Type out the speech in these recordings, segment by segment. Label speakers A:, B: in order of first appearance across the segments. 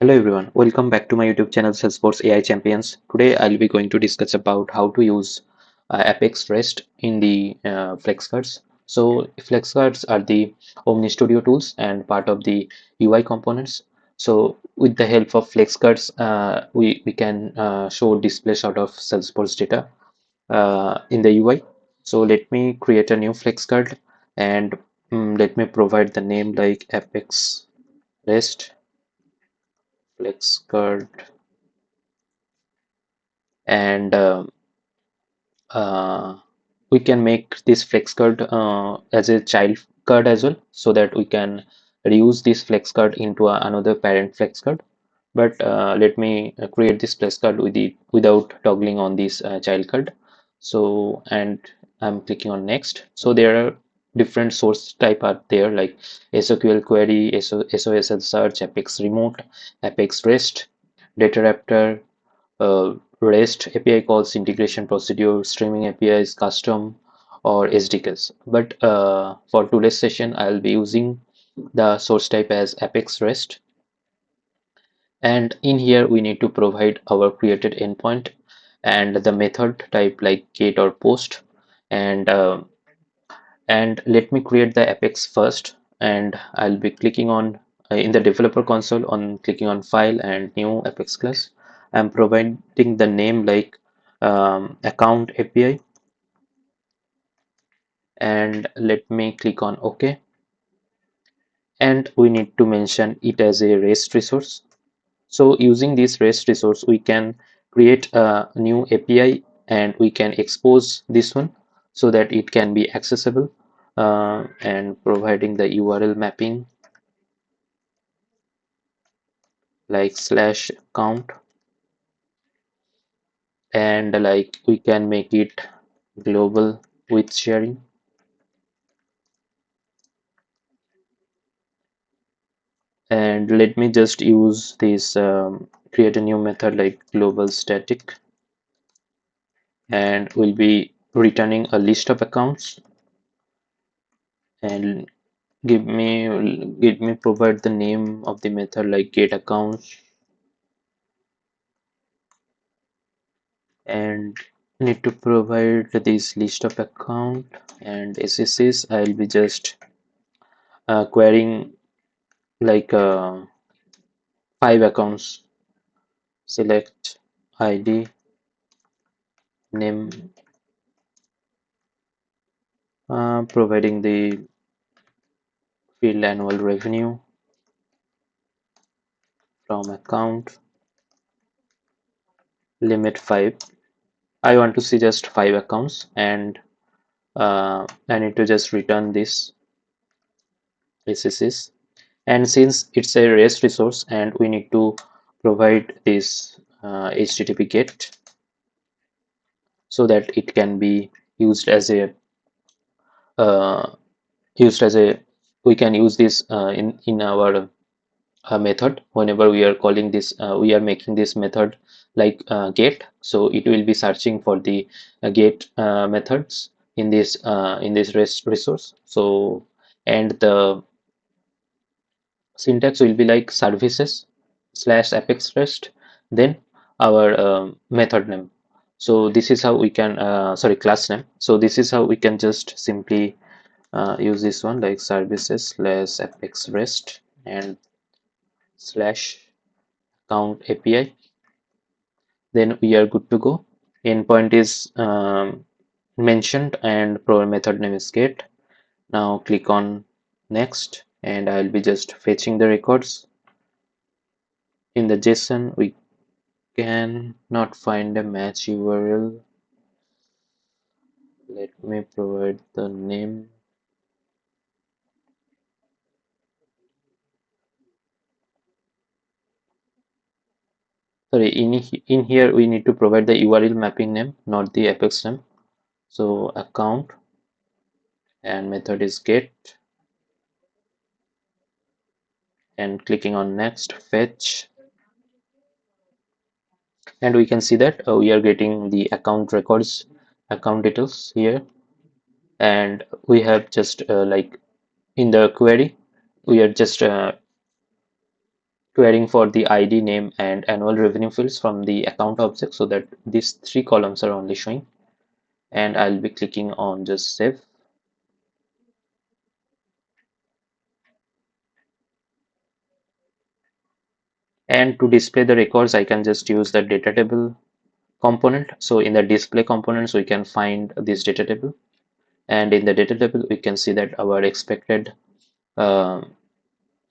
A: Hello everyone, welcome back to my YouTube channel Salesforce AI Champions. Today I'll be going to discuss about how to use Apex REST in the FlexCards. So FlexCards are the OmniStudio tools and part of the UI components. So with the help of FlexCards, we can show display sort of Salesforce data in the UI. So let me create a new FlexCard and let me provide the name like Apex REST FlexCard and uh, we can make this flex card as a child card as well so that we can reuse this flex card into another parent flex card, but let me create this flex card with it without toggling on this child card. So and I'm clicking on next. So there are different source type are there like SQL query, SOSL search, Apex remote, Apex rest, dataraptor, REST API calls, integration procedure, streaming APIs, custom, or SDKs. But for today's session, I'll be using the source type as Apex REST. And in here, we need to provide our created endpoint and the method type like get or post. And let me create the Apex first. And I'll be clicking on in the developer console on clicking on file and new Apex class. I'm providing the name like account API, and let me click on OK. And we need to mention it as a REST resource. So using this REST resource, we can create a new API and we can expose this one so that it can be accessible, and providing the URL mapping like slash account, and like we can make it global with sharing. And let me just use this create a new method like global static, and we'll be returning a list of accounts, and give me provide the name of the method like get accounts, and need to provide this list of account and SSS. I'll be just querying like 5 accounts. Select ID, name, providing the field annual revenue from account, limit 5. I want to see just 5 accounts, and I need to just return this SSS. And since it's a REST resource and we need to provide this HTTP GET so that it can be used as a uh, used as a we can use this in our method whenever we are calling this, we are making this method like get, so it will be searching for the get methods in this REST resource. So and the syntax will be like services slash apex rest, then our method name. So this is how we can sorry, class name. So this is how we can just simply use this one like services slash apex rest and slash count API. Then we are good to go. Endpoint is mentioned and pro method name is get. Now click on next, and I'll be just fetching the records. In the JSON we can not find a match URL. Let me provide the name. Sorry, in here we need to provide the URL mapping name, not the apex name. So account and method is get, and clicking on next, fetch, and we can see that we are getting the account records, account details here. And we have just like in the query we are just querying for the ID, name, and annual revenue fields from the account object, so that these three columns are only showing. And I'll be clicking on just save. And to display the records, I can just use the data table component. So in the display components, we can find this data table. And in the data table, we can see that our expected uh,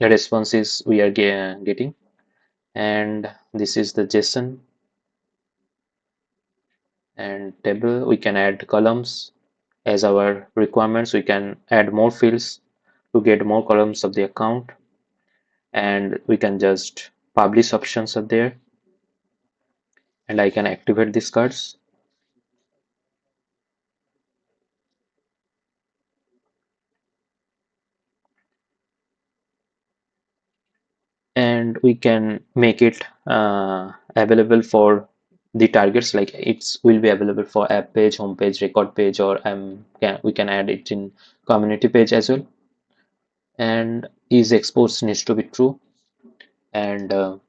A: responses we are getting. And this is the JSON and table. We can add columns as our requirements. We can add more fields to get more columns of the account. And we can just publish options are there. And I can activate these cards. And we can make it available for the targets, like it's will be available for app page, home page, record page, or we can add it in community page as well. And is exports needs to be true, and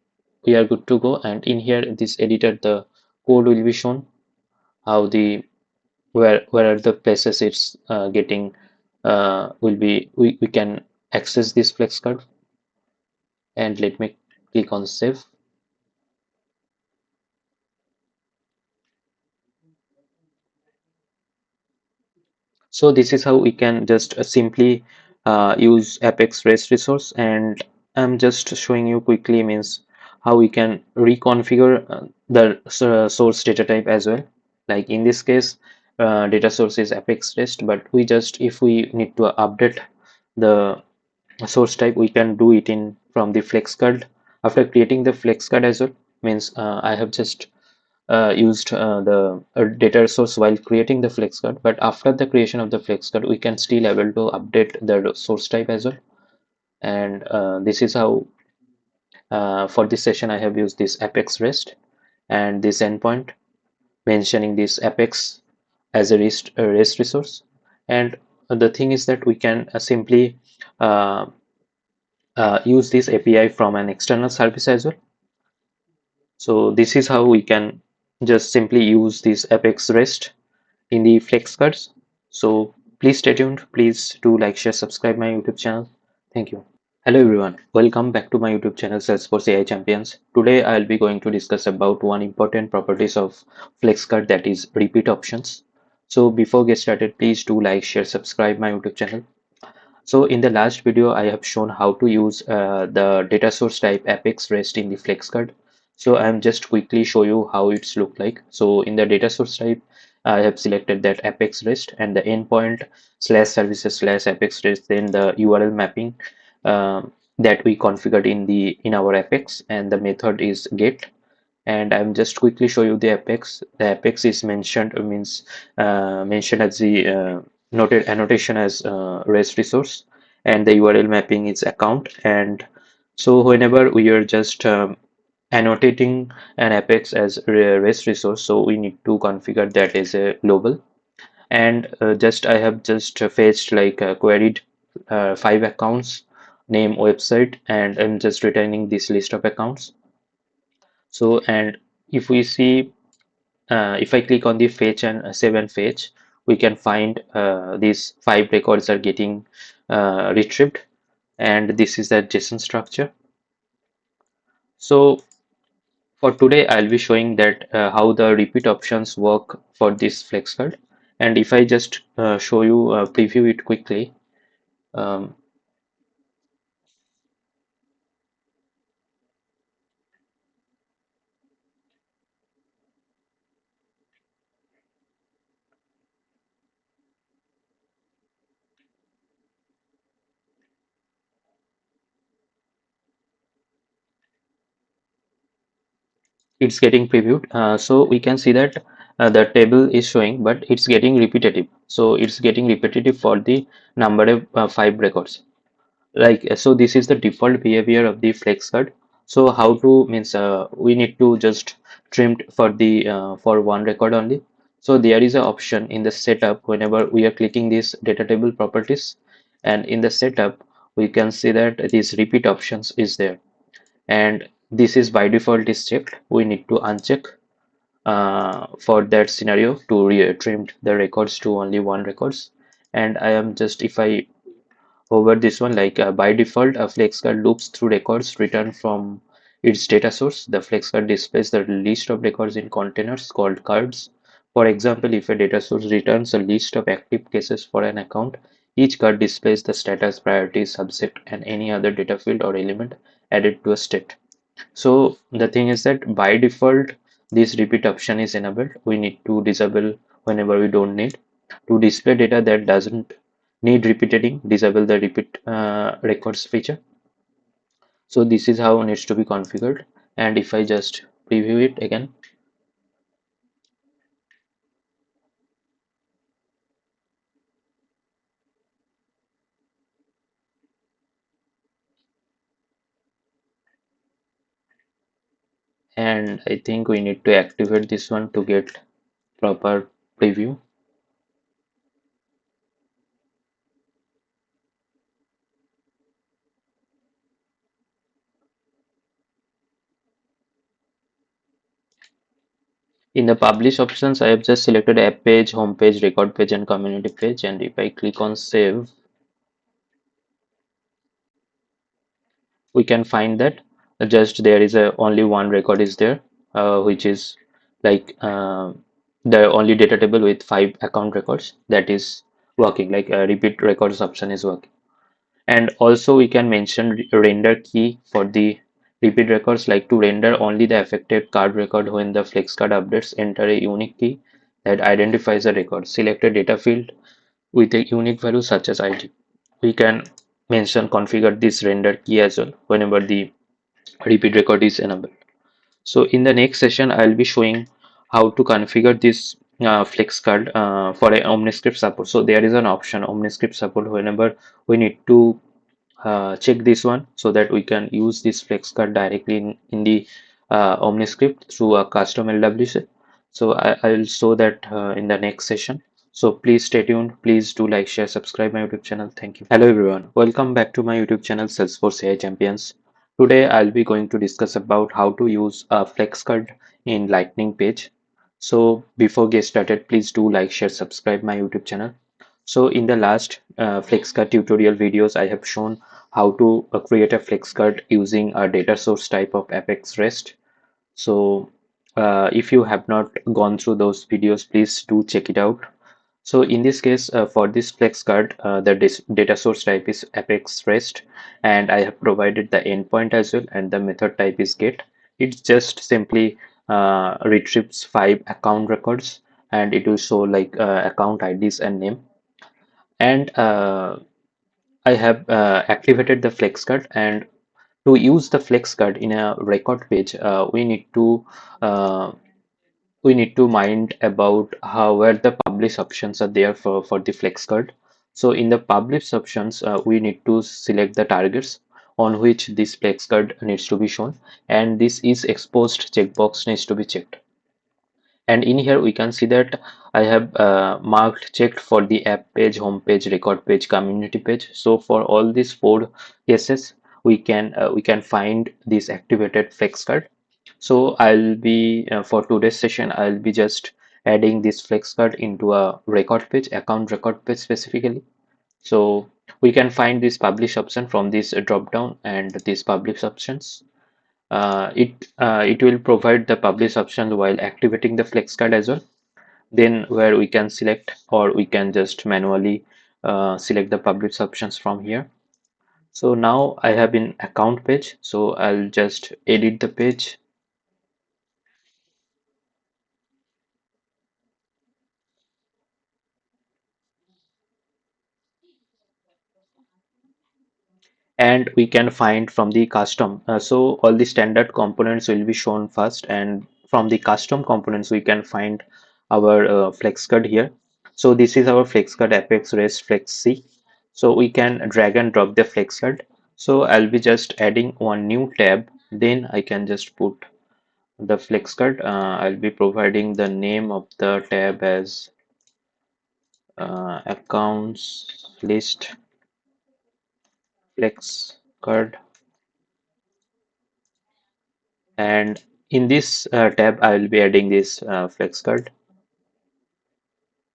A: we are good to go. And in here, this editor, the code will be shown, how the where are the places it's getting will be we can access this flex card. And let me click on save. So this is how we can just simply use Apex REST resource. And I'm just showing you quickly means how we can reconfigure the source data type as well. Like in this case, data source is Apex REST, but we just, if we need to update the source type, we can do it in from the flex card. After creating the flex card as well, means I have just used the data source while creating the flex card, but after the creation of the flex card, we can still able to update the source type as well. And this is how for this session I have used this Apex REST and this endpoint mentioning this Apex as a REST resource. And the thing is that we can simply uh, use this API from an external service as well. So this is how we can just simply use this Apex REST in the flex cards. So please stay tuned. Please do like, share, subscribe my YouTube channel. Thank you. Hello everyone. Welcome back to my YouTube channel Salesforce AI Champions. Today I'll be going to discuss about one important properties of FlexCard, that is repeat options. So before get started, please do like, share, subscribe my YouTube channel. So in the last video, I have shown how to use the data source type Apex REST in the FlexCard. So I'm just quickly show you how it's look like. So in the data source type, I have selected that Apex REST and the endpoint slash services slash Apex REST, then the URL mapping that we configured in our Apex, and the method is get. And I'm just quickly show you the Apex. The Apex is mentioned means mentioned as the noted annotation as REST resource, and the URL mapping is account. And so whenever we are just annotating an Apex as REST resource, so we need to configure that as a global. And just I have just fetched like queried 5 accounts, name, website, and I'm just returning this list of accounts. So, and if we see, if I click on the fetch and save and fetch, we can find these 5 records are getting retrieved, and this is the JSON structure. So for today, I'll be showing that how the repeat options work for this flex card. And if I just show you, preview it quickly, um, it's getting previewed. So we can see that the table is showing, but it's getting repetitive. So it's getting repetitive for the number of 5 records. Like so this is the default behavior of the flex card. So how to means we need to just trim for the for one record only. So there is an option in the setup whenever we are clicking this data table properties, and in the setup we can see that these repeat options is there. and this is by default is checked. We need to uncheck for that scenario to trim the records to only one records. And I am just, if I over this one, like by default, a FlexCard loops through records returned from its data source. The FlexCard displays the list of records in containers called cards. For example, if a data source returns a list of active cases for an account, each card displays the status, priority, subject, and any other data field or element added to a state. So the thing is that by default, this repeat option is enabled. We need to disable whenever we don't need. To display data that doesn't need repeating, disable the repeat records feature. So this is how it needs to be configured. And if I just preview it again, and I think we need to activate this one to get proper preview. In the publish options, I have just selected app page, home page, record page, and community page. And if I click on save, we can find that just there is a only one record is there, which is like the only data table with 5 account records that is working, like a repeat records option is working. And also we can mention render key for the repeat records, like to render only the affected card record when the flex card updates, enter a unique key that identifies a record, select a data field with a unique value such as id. We can mention configure this render key as well whenever the repeat record is enabled. So in the next session, I'll be showing how to configure this flex card for a OmniScript support. So there is an option OmniScript support whenever we need to check this one so that we can use this flex card directly in the OmniScript through a custom LWC. So I'll show that in the next session. So please stay tuned. Please do like, share, subscribe my YouTube channel. Thank you. Hello everyone. Welcome back to my YouTube channel Salesforce AI Champions. Today I'll be going to discuss about how to use a flex card in Lightning page. So before get started, please do like, share, subscribe my YouTube channel. So in the last FlexCard tutorial videos, I have shown how to create a FlexCard using a data source type of Apex REST. So if you have not gone through those videos, please do check it out. So in this case, for this FlexCard, the data source type is Apex REST, and I have provided the endpoint as well, and the method type is get. It just simply retrieves 5 account records, and it will show like account IDs and name. And I have activated the FlexCard, and to use the FlexCard in a record page, uh, we need to mind about how where the publish options are there for the FlexCard. So in the publish options, we need to select the targets on which this FlexCard needs to be shown, and this is exposed checkbox needs to be checked. And in here we can see that I have marked checked for the app page, home page, record page, community page. So for all these 4 cases, we can find this activated flex card. So I'll be for today's session, I'll be just adding this flex card into a record page, account record page specifically. So we can find this publish option from this drop down, and these publish options it will provide the publish option while activating the flex card as well, then where we can select, or we can just manually select the publish options from here. So now I have an account page, so I'll just edit the page. And we can find from the custom, so all the standard components will be shown first, and from the custom components we can find our flex card here. So this is our flex card apex rest flex c. So we can drag and drop the flex card. So I'll be just adding one new tab, then I can just put the flex card. I'll be providing the name of the tab as accounts list flex card. And in this tab, I will be adding this FlexCard.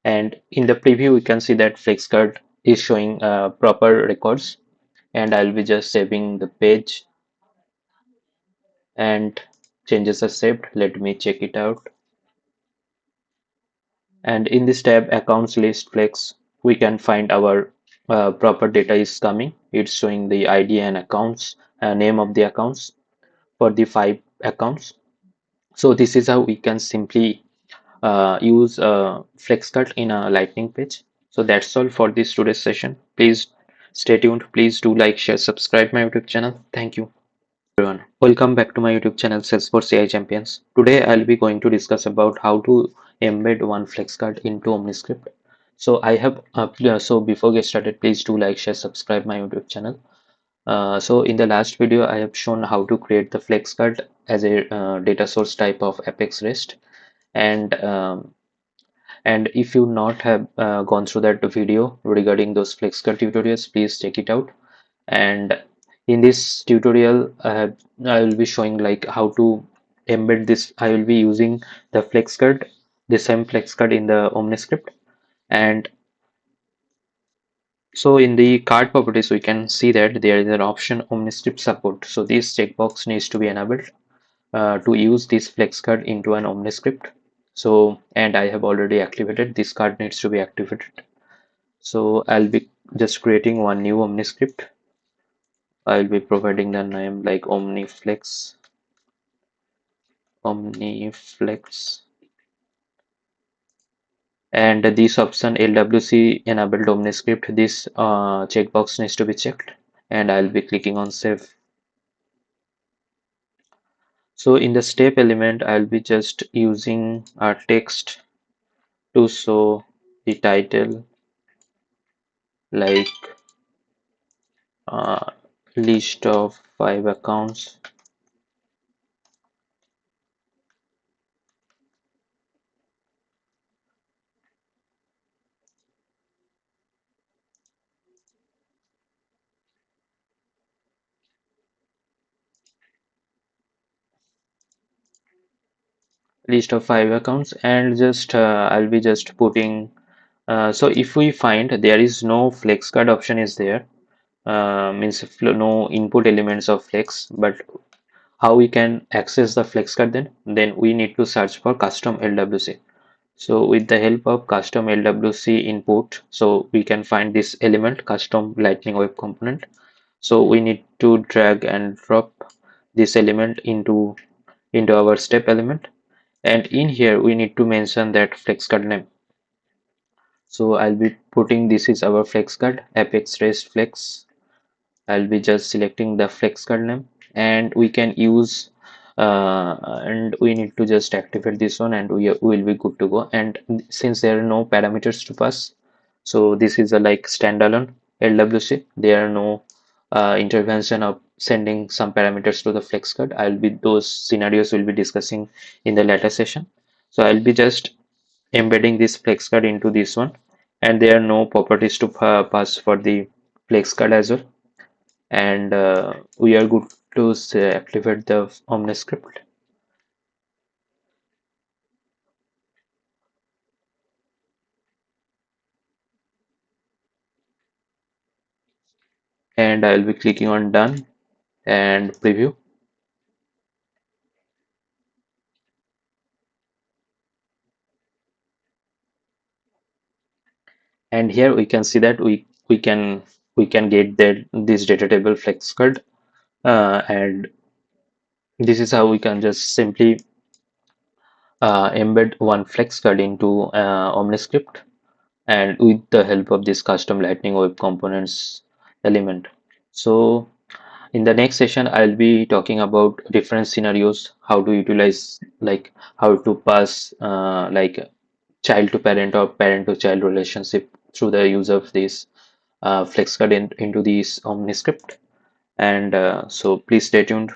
A: And in the preview, we can see that FlexCard is showing proper records. And I'll be just saving the page and changes are saved. Let me check it out. And in this tab, accounts list flex, we can find our proper data is coming. It's showing the ID and accounts, name of the accounts for the 5 accounts. So this is how we can simply use FlexCut in a Lightning page. So that's all for this today's session. Please stay tuned. Please do like, share, subscribe my YouTube channel. Thank you, everyone. Welcome back to my YouTube channel, Salesforce AI Champions. Today I'll be going to discuss about how to embed one FlexCard into OmniScript. So I have so before get started, please do like, share, subscribe my YouTube channel. So in the last video, I have shown how to create the FlexCard as a data source type of Apex REST, and if you not have gone through that video regarding those FlexCard tutorials, please check it out. And in this tutorial, I will be showing like how to embed this. I will be using the FlexCard, the same FlexCard in the OmniScript. And so in the card properties, we can see that there is an option OmniScript support. So this checkbox needs to be enabled to use this FlexCard into an OmniScript. So, and I have already activated, this card needs to be activated. So I'll be just creating one new OmniScript. I'll be providing the name like OmniFlex, and this option LWC enabled OmniScript. This checkbox needs to be checked, and I'll be clicking on save. So in the step element, I'll be just using a text to show the title like uh, list of 5 accounts. List of 5 accounts, and just I'll be just putting so if we find there is no flex card option is there, means no input elements of flex, but how we can access the flex card, then we need to search for custom LWC. So with the help of custom LWC input, so we can find this element custom lightning web component. So we need to drag and drop this element into our step element, and in here we need to mention that flex card name. So I'll be putting this is our flex card apex rest flex. I'll be just selecting the flex card name, and we can use and we need to just activate this one, and we will be good to go. And since there are no parameters to pass, so this is a like standalone LWC. There are no intervention of sending some parameters to the flex card. I'll be those scenarios will be discussing in the later session. So I'll be just embedding this flex card into this one, and there are no properties to pass for the flex card as well. And we are good to say, activate the OmniScript, and I'll be clicking on done and preview. And here we can see that we can get that this data table flex card, and this is how we can just simply embed one flex card into OmniScript, and with the help of this custom lightning web components element. So in the next session, I'll be talking about different scenarios, how to utilize, like how to pass like child to parent or parent to child relationship through the use of this FlexCard into this OmniScript. And so please stay tuned.